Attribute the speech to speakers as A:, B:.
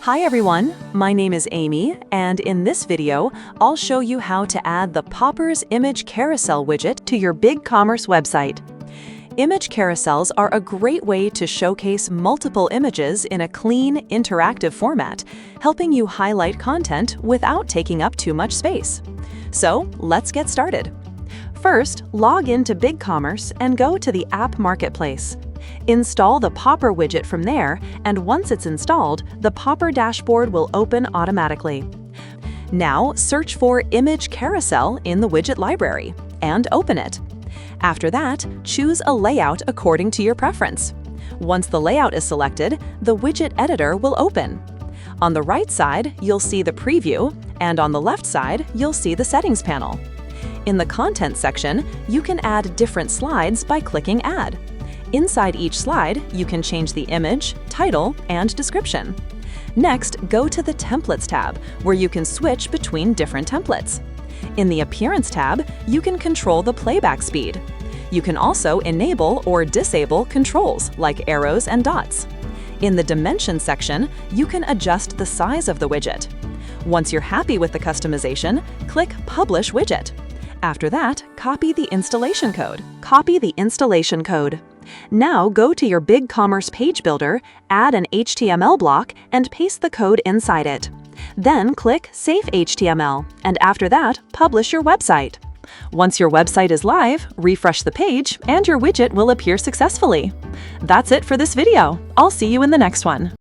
A: Hi everyone, my name is Amy, and in this video, I'll show you how to add the Poppers Image Carousel widget to your BigCommerce website. Image carousels are a great way to showcase multiple images in a clean, interactive format, helping you highlight content without taking up too much space. So, let's get started. First, log into BigCommerce and go to the App Marketplace. Install the Popper widget from there, and once it's installed, the Popper dashboard will open automatically. Now, search for Image Carousel in the widget library and open it. After that, choose a layout according to your preference. Once the layout is selected, the widget editor will open. On the right side, you'll see the preview, and on the left side, you'll see the settings panel. In the Content section, you can add different slides by clicking Add. Inside each slide, you can change the image, title, and description. Next, go to the Templates tab, where you can switch between different templates. In the Appearance tab, you can control the playback speed. You can also enable or disable controls like arrows and dots. In the Dimensions section, you can adjust the size of the widget. Once you're happy with the customization, click Publish Widget. After that, copy the installation code. Now go to your BigCommerce page builder, add an HTML block, and paste the code inside it. Then click Save HTML, and after that, publish your website. Once your website is live, refresh the page, and your widget will appear successfully. That's it for this video. I'll see you in the next one.